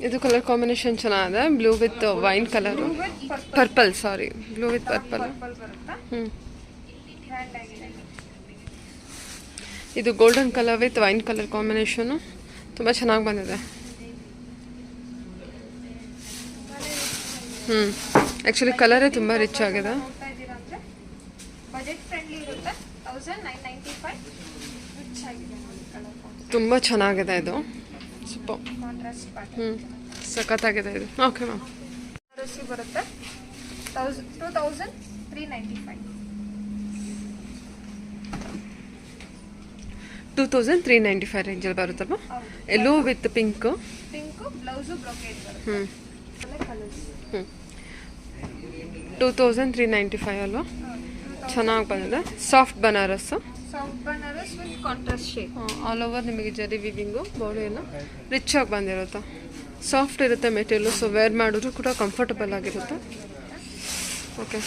ಇದು colour combination ಚೆನ್ನಾಗಿದೆ. Blue with wine colour, purple, sorry blue with purple. ಇದು golden colour with wine colour combination ತುಂಬ ಚೆನ್ನಾಗಿ ಬಂದಿದೆ. ಆ್ಯಕ್ಚುಲಿ ಕಲರೇ ತುಂಬ ರಿಚ್ ಆಗಿದೆ. ತುಂಬ ಚೆನ್ನಾಗಿದೆ ಇದು. ಸೂಪರ್. ಸಖತ್ತಾಗಿದೆ ಇದು. Okay ma'am. ಬರುತ್ತೆ 2395. 2395 ರೇಂಜಲ್ಲಿ ಬರುತ್ತಲ್ವಾ? Yellow with pink blouse brocade ಬರುತ್ತೆ. 2395 ಅಲ್ವಾ? ಚೆನ್ನಾಗಿ ಬಂದಿದೆ. Soft Banaras with contrast shade. All over ನಿಮಗೆ ಜರಿ ವಿವಿಂಗು, ಬಾಡಿ ಎಲ್ಲ ರಿಚ್ ಆಗಿ ಬಂದಿರುತ್ತೆ. ಸಾಫ್ಟ್ ಇರುತ್ತೆ ಮೆಟೀರಿಯಲು, ಸೊ ವೇರ್ ಮಾಡಿದ್ರು ಕೂಡ ಕಂಫರ್ಟಬಲ್ ಆಗಿರುತ್ತೆ. ಓಕೆ.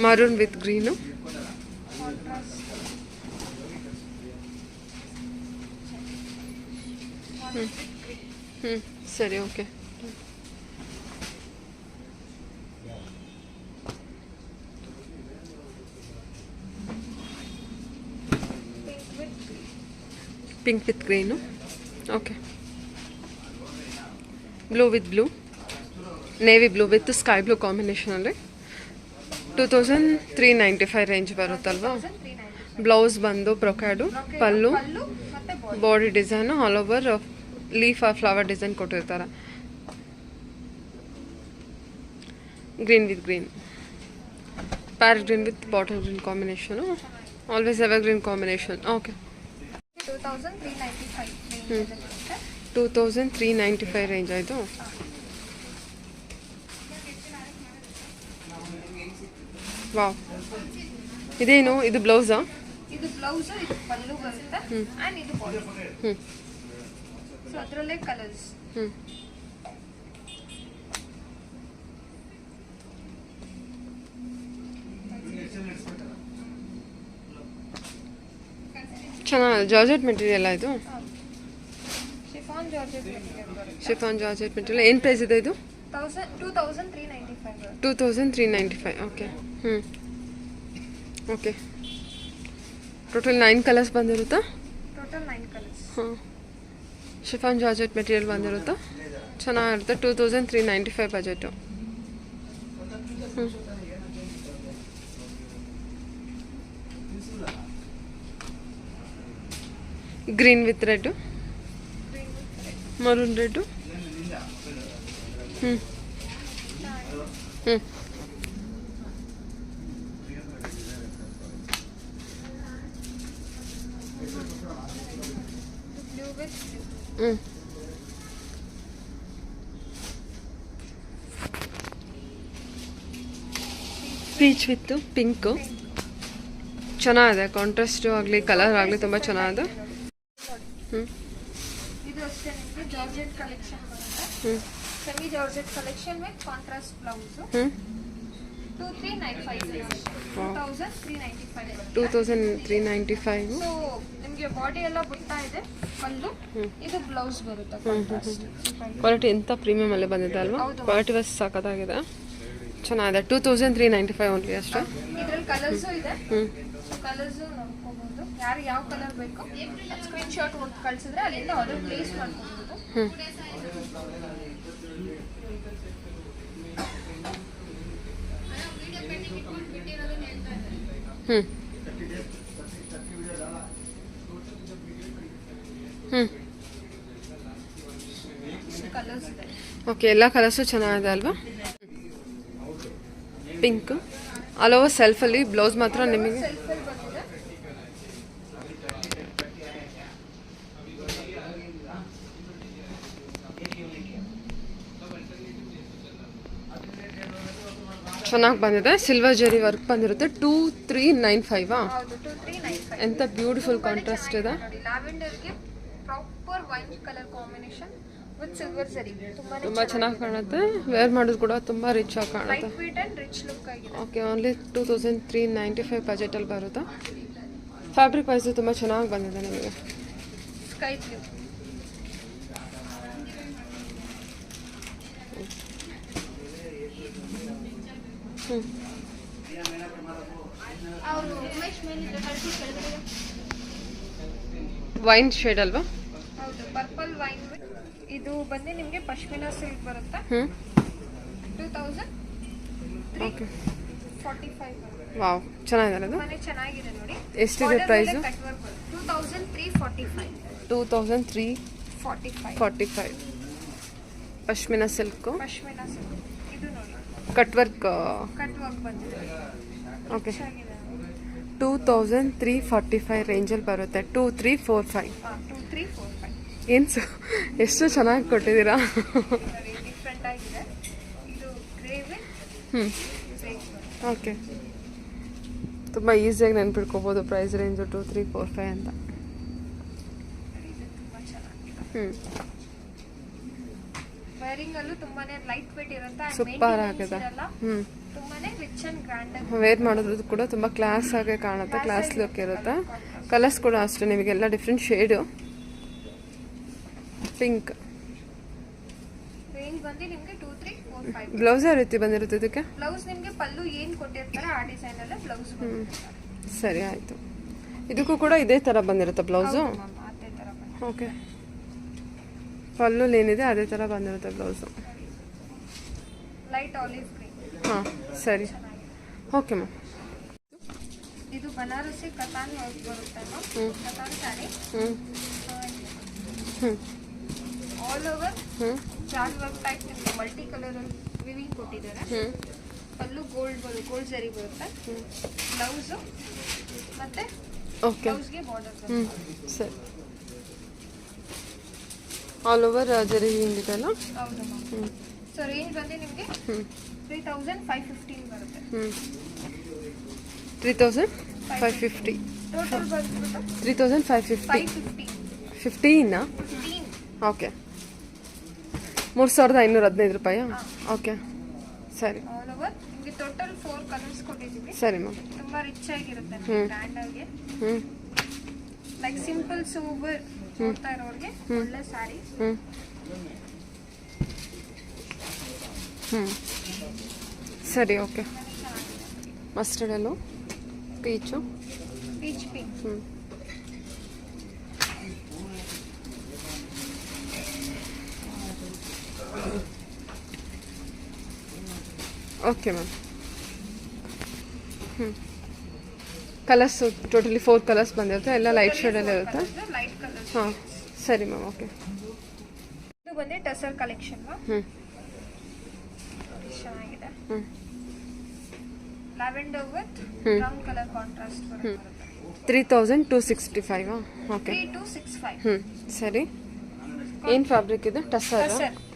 Maroon with green. ಸರಿ, okay. Pink with green. Okay. Blue with blue, navy blue with sky blue ಕಾಂಬಿನೇಷನಲ್ಲಿ 2395 ರೇಂಜ್ ಬರುತ್ತಲ್ವಾ? ಬ್ಲೌಸ್ ಬಂದು brocade, pallu, body design all over leaf or flower design ಕೊಟ್ಟಿರ್ತಾರೆ. Green with green, parrot green with bottle green combination. Always evergreen combination. Okay. 2395 range ಆಯಿತು. Wow. ಇದೇನು ಇದು ಬ್ಲೌಸಾ? ಇದು blouse, ಇದು ಪಲ್ಲು ಬರುತ್ತೆ ಅಂಡ್ ಇದು ಬಾಡಿ. ಸೊ ಅದರಲ್ಲೇ ಕಲರ್ಸ್. ಚೆನ್ನಾಗಿದೆ. ಜಾರ್ಜೆಟ್ ಮೆಟೀರಿಯಲ್ ಇದು. Chiffon georgette material. ಏನು ಪ್ರೈಸ್ ಇದೆ ಇದು? 2395. 2395. ಓಕೆ. ಓಕೆ. ಟೋಟಲ್ 9 ಕಲರ್ಸ್ ಬಂದಿರುತ್ತಾ? Total 9 colours. Chiffon georgette material ಬಂದಿರುತ್ತಾ? ಚೆನ್ನಾಗಿರುತ್ತೆ. 2395 budget. Green with red, maroon red. Peach with pink ಚೆನ್ನಾಗಿದೆ. ಕಾಂಟ್ರಾಸ್ಟ್ ಆಗಲಿ ಕಲರ್ ಆಗಲಿ ತುಂಬ ಚೆನ್ನಾಗಿದೆ. ಇದು ಅಷ್ಟೇ ನಿಮಗೆ ಜಾರ್ಜೆಟ್ ಕಲೆಕ್ಷನ್ ಬರುತ್ತೆ. Semi georgette collection with contrast blouse. 2395. So ನಿಮಗೆ ಬಾಡಿ ಎಲ್ಲ ಬುಟ್ಟ ಇದೆ. ಪಲ್ಲು, ಇದು ಬ್ಲೌಸ್ ಬರುತ್ತೆ ಕಾಂಟ್ರಾಸ್ಟ್. ಕ್ವಾಲಿಟಿ ಎಂತ ಪ್ರೀಮಿಯಂ ಅಲ್ಲಿ ಬಂದಿದೆ ಅಲ್ವಾ? ಕ್ವಾಲಿಟಿ ವೈಸ್ ಸಾಕಾಗಿದೆ. ಚೆನ್ನಾಗಿದೆ. 2395 ಓನ್ಲಿ ಅಷ್ಟೇ. ಇದರಲ್ಲಿ ಕಲರ್ಸು ಇದೆ. ಸೊ ಕಲರ್ಸು ನೋಡ್ಕೋಬಹುದು. ಯಾರು ಯಾವ ಕಲರ್ ಬೇಕು ಸ್ಕ್ರೀನ್ ಶಾಟ್ ಹೊಟ್ಟು ಕಳಿಸಿದ್ರೆ ಅಲ್ಲಿಂದ ಆರ್ಡರ್ ಪ್ಲೇಸ್ ಮಾಡ್ಕೋಬಹುದು. ಓಕೆ. ಎಲ್ಲ ಕಲರ್ಸು ಚೆನ್ನಾಗಿದೆ ಅಲ್ವಾ? ಪಿಂಕ್ ಆಲ್ ಓವರ್ ಸೆಲ್ಫಲ್ಲಿ. ಬ್ಲೌಸ್ ಮಾತ್ರ ನಿಮಗೆ ಚೆನ್ನಾಗಿ ಬಂದಿದೆ. ಸಿಲ್ವರ್ ಜರಿ ವರ್ಕ್ ಬಂದಿರುತ್ತೆ. 2395. ಎಂತ ಬ್ಯೂಟಿಫುಲ್ ಕಾಂಟ್ರಾಸ್ಟ್ ಇದೆ. ಲ್ಯಾವೆಂಡರ್ಗೆ proper wine colour combination with silver zari ತುಂಬಾ ಚೆನ್ನಾಗಿ ಕಾಣುತ್ತೆ. ವೇರ್ ಮಾಡೋದು ಕೂಡ ತುಂಬಾ ರಿಚ್ ಆಗಿ ಕಾಣುತ್ತೆ. Light weight and rich look ಆಗಿದೆ. ಓಕೆ. ಓನ್ಲಿ 2395 ಬಜೆಟ್ ಅಲ್ಲಿ ಬರುತ್ತಾ? ಫ್ಯಾಬ್ರಿಕ್ ವೈಸು ತುಂಬ ಚೆನ್ನಾಗಿ ಬಂದಿದೆ ನಿಮಗೆ. Sky blue. ಅವರು ಉಮೇಶ್ ಮೇಲಿಂದ ಕಳಿಸಿ ಕೆಳಗಡೆ. ವೈನ್ ಶೇಡ್ ಅಲ್ವಾ? ಹೌದು, ಪರ್ಪಲ್ ವೈನ್. ಇದು ಬಂದು ನಿಮಗೆ ಪಶ್ಮಿನಾ ಸಿಲ್ಕ್ ಬರುತ್ತೆ. 2345. ವಾವ್, ಚೆನ್ನಾಗಿದೆ ಅದು. ಮನೆ ಚೆನ್ನಾಗಿದೆ ನೋಡಿ. ಎಷ್ಟಿದೆ price? 2345. 2345 pashmina silk. Pashmina silk. ಇದು ನೋಡಿ ಕಟ್ ವರ್ಕ್ ಬಂದಿದೆ. ಓಕೆ, 2345 ರೇಂಜಲ್ಲಿ ಬರುತ್ತೆ. 2345. 2345. ಏನು ಎಷ್ಟು ಚೆನ್ನಾಗಿ ಕೊಟ್ಟಿದ್ದೀರಾ. ಡಿಫ್ರೆಂಟ್ ಆಗಿದೆ. ಇದು ಗ್ರೇ ವಿತ್ ಓಕೆ, ತುಂಬ ಈಸಿಯಾಗಿ ನೆನ್ಪಿಟ್ಕೋಬೋದು ಪ್ರೈಸ್ ರೇಂಜು 2345 ಅಂತ. ತುಂಬ ಚೆನ್ನಾಗಿದೆ. ವೇರಿಂಗ್ ಅಲ್ಲೂ ತುಂಬಾನೇ ಲೈಟ್ ವೇಟ್ ಇರುತ್ತೆ. ಸೂಪರ್ ಆಗಿದೆ. ತುಂಬಾನೇ ರಿಚ್ ಅಂಡ್ ಗ್ರ್ಯಾಂಡ್ ಆಗಿ ವೇರ್ ಮಾಡೋದು ಕೂಡ ತುಂಬ ಕ್ಲಾಸ್ ಆಗಿ ಕಾಣುತ್ತೆ, ಕ್ಲಾಸ್ ಲುಕ್ ಇರುತ್ತೆ. ಕಲರ್ಸ್ ಕೂಡ ಅಷ್ಟೇ, ನಿಮಗೆಲ್ಲ ಡಿಫ್ರೆಂಟ್ ಶೇಡು. ಪಿಂಕ್ ರೇಂಜ್ ಬಂದು ನಿಮಗೆ 2345. ಬ್ಲೌಸ್ ಯಾವ ರೀತಿ ಬಂದಿರುತ್ತೆ ಇದಕ್ಕೆ? ಬ್ಲೌಸ್ ನಿಮಗೆ ಪಲ್ಲು ಏನು ಕೊಟ್ಟಿರ್ತಾರೆ ಆ ಡಿಸೈನ್ ಅಲ್ಲೇ ಬ್ಲೌಸ್ ಬಂದಿರುತ್ತೆ. ಸರಿ, ಆಯಿತು. ಇದಕ್ಕೂ ಕೂಡ ಇದೇ ಥರ ಬಂದಿರುತ್ತೆ ಬ್ಲೌಸು? ಅದೇ ಥರ ಬಂದಿರುತ್ತೆ. ಓಕೆ, ಪಲ್ಲು ಏನಿದೆ ಅದೇ ಥರ ಬಂದಿರುತ್ತೆ ಬ್ಲೌಸು. Light olive green. ಹಾಂ, ಸರಿ, ಓಕೆ ಮ್ಯಾಮ್. ಇದು ಬನಾರಸಿ ಕತಾನ್ ವರ್ಕ್ ಬರುತ್ತೆ. ಕತಾನ್ ಸ್ಯಾರಿ ಆಲ್ ಓವರ್ ಜಾಲ್ ವರ್ಕ್ ಟೈಪ್ ನಿಮಗೆ ಮಲ್ಟಿ ಕಲರ್ ವಿವಿಂಗ್ ಕೊಟ್ಟಿದ್ದಾರೆ. ಪಲ್ಲು ಗೋಲ್ಡ್ ಜರಿ ಬರುತ್ತೆ. ಬ್ಲೌಸು ಮತ್ತೆ ಓಕೆ, ಬ್ಲೌಸ್ಗೆ ಬಾರ್ಡರ್. ಸರಿ, ಆಲ್ ಓವರ್ ಜರಿ ಹಿಂಗಿದೆಲ್ಲ. ಹೌದು ಮ್ಯಾಮ್. ಸೊ ರೇಂಜ್ ಬಂದು ನಿಮಗೆ 3515 ಬರುತ್ತೆ. 3550. ಟೋಟಲ್ ಬಂದ್ಬಿಟ್ಟು 3550. 550. 15. ಓಕೆ, 3515 ರೂಪಾಯಿ. ಓಕೆ, ಸರಿ, ಆಲ್ ಓವರ್ ನಿಮಗೆ ಟೋಟಲ್ 4 ಕಲರ್ಸ್ ಕೊಟ್ಟಿದ್ದೀವಿ. ಸರಿ ಮ್ಯಾಮ್. ತುಂಬಾ ರಿಚ್ ಆಗಿರುತ್ತೆ, ಗ್ರ್ಯಾಂಡ್ ಆಗಿ. ಲೈಕ್ ಸಿಂಪಲ್ ಸೂಪರ್ ನೋಡ್ತಾ ಇರೋರಿಗೆ ಒಳ್ಳೆ ಸ್ಯಾರಿ. ಸರಿ, ಓಕೆ. ಮಸ್ಟರ್ಡಲ್ಲು peach. Peach pink. Okay ma'am. Colours totally 4 colours ಬಂದಿರುತ್ತೆ, ಎಲ್ಲ ಲೈಟ್ ಶೇಡಲ್ಲಿ ಇರುತ್ತೆ. Light colour. ಹಾಂ, ಸರಿ ಮ್ಯಾಮ್, ಓಕೆ. ಇದು ಬಂದು ಟಸರ್ ಕಲೆಕ್ಷನ್. ಚೆನ್ನಾಗಿದೆ. Lavender with brown colour contrast ಬರುತ್ತೆ. 3265. ಓಕೆ, 3265. ಸರಿ. ಏನು ಫ್ಯಾಬ್ರಿಕ್ ಇದೆ? Tussar.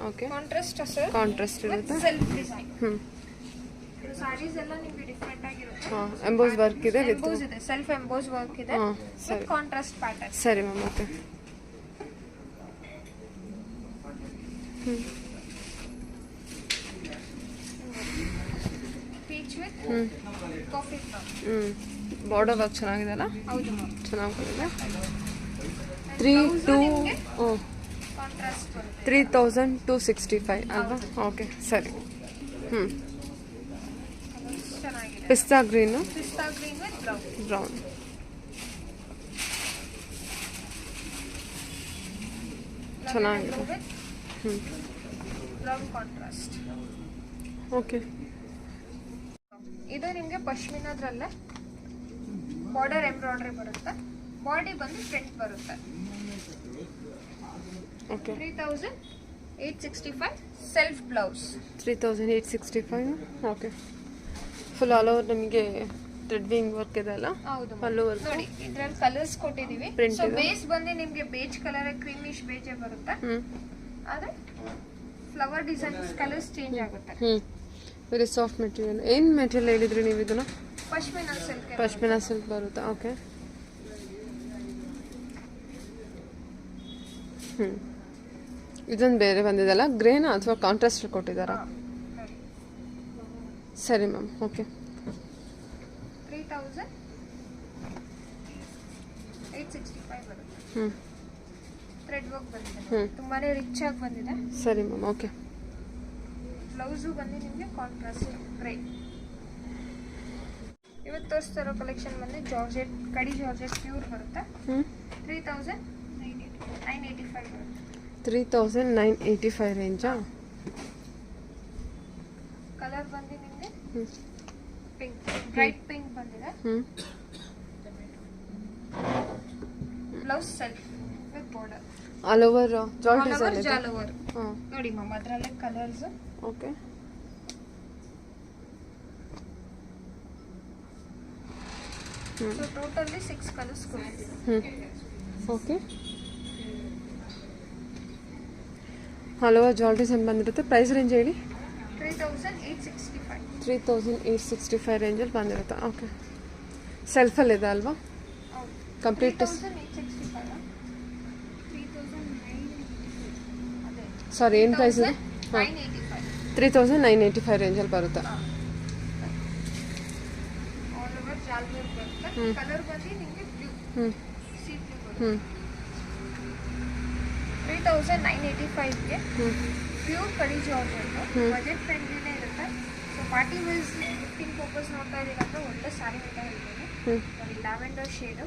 Okay, contrast tussar. Contrast ಇರುತ್ತೆ. Self design. ಸಾರೀಸ್ ಎಲ್ಲ ನಿಮಗೆ ಡಿಫರೆಂಟ್ ಆಗಿರುತ್ತೆ. ಹಾಂ, ಎಂಬೋಸ್ ವರ್ಕ್ ಇದೆ. ಎಂಬೋಸ್ ಇದೆ, ಸೆಲ್ಫ್ ಎಂಬೋಸ್ ವರ್ಕ್ ಇದೆ. ಸರಿ, ಕಾಂಟ್ರಾಸ್ಟ್ ಪ್ಯಾಟರ್ನ್. ಸರಿ ma'am, okay. Peach with coffee brown. Border work ಚೆನ್ನಾಗಿದೆ ಅಲ್ಲ? ಹೌದು ಮ್ಯಾಮ್. ಚೆನ್ನಾಗಿ ಬಂದಿದೆ. ಕಾಂಟ್ರಾಸ್ಟ್ ಬರುತ್ತೆ. 3265 ಅಲ್ವಾ? ಓಕೆ, ಸರಿ. ಚೆನ್ನಾಗಿದೆ. ಪಿಸ್ತಾ ಗ್ರೀನು. ಪಿಸ್ತಾ ಗ್ರೀನ್ ವಿತ್ ಬ್ರೌನ್. ಚೆನ್ನಾಗಿದೆ. Brown contrast. ಓಕೆ, ಇದು ನಿಮಗೆ ಪಶ್ಮಿನಾದ್ರಲ್ಲೇ ಬಾರ್ಡರ್ ಎಂಬ್ರಾಯ್ಡ್ರಿ ಬರುತ್ತೆ. ಬಾಡಿ ಬಂದು ಪ್ರಿಂಟ್ ಬರುತ್ತೆ. Okay, 3865 self blouse. 3865. Okay, full all over ನಮಗೆ ಥ್ರೆಡ್ವಿಂಗ್ ವರ್ಕ್ ಇದೆ ಅಲ್ಲ? ಹೌದು ಪಲ್ಲು ವರ್ಕ್ ನೋಡಿ, ಇದ್ರಲ್ಲಿ ಕಲರ್ಸ್ ಕೊಟ್ಟಿದೀವಿ. Print ಸೊ ಇದೆ. ಬೇಸ್ ಬಂದು ನಿಮಗೆ ಬೇಜ್ ಕಲರ್, ಕ್ರೀಮಿಶ್ ಬೇಜೆ ಬರುತ್ತೆ. ಆದ್ರೆ ಫ್ಲವರ್ ಡಿಸೈನ್ಸ್ ಕಲರ್ಸ್ ಚೇಂಜ್ ಆಗುತ್ತೆ. Very soft material. ಏನು ಮೆಟೀರಿಯಲ್ ಹೇಳಿದ್ರಿ ನೀವು ಇದನ್ನ? ಪಶ್ಮಿನಾ ಸಿಲ್ಕ್. ಪಶ್ಮಿನಾ ಸಿಲ್ಕ್ ಬರುತ್ತೆ. ಓಕೆ, ಇದೊಂದು ಬೇರೆ ಬಂದಿದೆಲ್ಲ, ಗ್ರೇನಾ ಅಥವಾ ಕಾಂಟ್ರಾಸ್ಟ್ ಕೊಟ್ಟಿದ್ದಾರಾ? ಸರಿ ಮ್ಯಾಮ್, ಓಕೆ. ಹ್ಞೂ ಥ್ರೆಡ್ ವರ್ಕ್ ಬಂದಿದೆ ಹ್ಞೂ ತುಂಬಾ ರಿಚ್ ಆಗಿ ಬಂದಿದೆ. ಸರಿ ಮ್ಯಾಮ್. ಓಕೆ. ಬ್ಲೌಸು ಬಂದು ನಿಮಗೆ ಕಾಂಟ್ರಾಸ್ಟ್ ಗ್ರೇ. ಇವತ್ತು ತೋರಿಸ್ತಾ ಇರೋ ಕಲೆಕ್ಷನ್ ಬಂದು ಜಾರ್ಜೆಟ್, ಕಡಿ ಜಾರ್ಜೆಟ್ ಪ್ಯೂರ್ ಬರುತ್ತೆ. 3985 ಬರುತ್ತೆ. 3985 ರೇಂಜಾ? ಕಲರ್ ಬಂದು ನಿಮಗೆ ಪಿಂಕ್, ಬ್ರೈಟ್ ಪಿಂಕ್ ಬಂದಿದೆ. Blouse self with border. All over ಜಾಲ್ ಡಿಸೈನ್ ಇದೆ. ಆಲ್ ಓವರ್ ನೋಡಿ ಮ್ಯಾಮ್, ಅದರಲ್ಲೇ colours. Okay. So totally 6 colours ಕೊಡ್ತೀವಿ. ಓಕೆ. ಆಲ್ ಓವರ್ ಜಾಲ್ ಡಿಸೈನ್ ಬಂದಿರುತ್ತೆ. ಪ್ರೈಸ್ ರೇಂಜ್ ಹೇಳಿ. 3865. 3865 ರೇಂಜಲ್ಲಿ ಬಂದಿರುತ್ತೆ. ಓಕೆ. ಸೆಲ್ಫಲ್ಲಿದೆ ಅಲ್ವಾ? ಕಂಪ್ಲೀಟ್ 3865. ಸಾರಿ, ಏನು ಪ್ರೈಸ್ ಇದೆ? 985. 3985 ರೇಂಜಲ್ಲಿ ಬರುತ್ತೆ. ಆಲ್ ಓವರ್ ಜಾಲ್ ವರ್ಕ್ ಬರುತ್ತೆ. ಕಲರ್ ಬಂದು ನಿಮಗೆ ಬ್ಲೂ, ಸೀ ಬ್ಲೂ ಬರುತ್ತೆ. 3985 ಗೆ ಪ್ಯೂರ್ ಕಡಿ ಜಾರ್ಜೆಟ್, ಬಜೆಟ್ ಫ್ರೆಂಡ್ಲಿನೇ ಇರುತ್ತೆ. So party wares gifting purpose ನೋಡ್ತಾ ಇದ್ದೀರಾ ಅಂದ್ರೆ ಒಳ್ಳೆ ಸ್ಯಾರಿ ಅಂತ ಹೇಳ್ತೀನಿ. ನೋಡಿ lavender shade,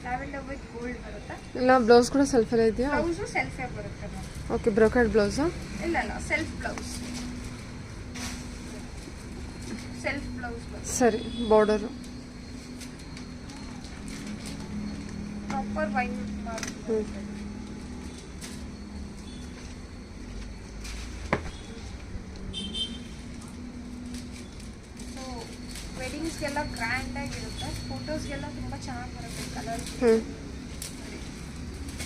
lavender with gold ಬರುತ್ತೆ. ಇಲ್ಲ ಬ್ಲೌಸ್ ಕೂಡ ಸೆಲ್ಫಲ್ಲೇ ಇದೆಯಾ? ಬ್ಲೌಸು ಸೆಲ್ಫೇ ಬರುತ್ತೆ ಮ್ಯಾಮ್. ಓಕೆ. ಬ್ರೋಕೆಡ್ ಬ್ಲೌಸಾ? ಇಲ್ಲ ಸೆಲ್ಫ್ ಬ್ಲೌಸ್, ಸೆಲ್ಫ್ ಬ್ಲೌಸ್ ಬರುತ್ತೆ. ಸರಿ. ಬಾರ್ಡರು ಪ್ರಾಪರ್ ವೈನ್ ಬರುತ್ತೆ. ವೆಡ್ಡಿಂಗ್ಸ್ಗೆಲ್ಲ ಗ್ರ್ಯಾಂಡ್ ಆಗಿರುತ್ತೆ, ಫೋಟೋಸ್ಗೆಲ್ಲ ತುಂಬ ಚೆನ್ನಾಗಿ ಬರುತ್ತೆ ಕಲರ್.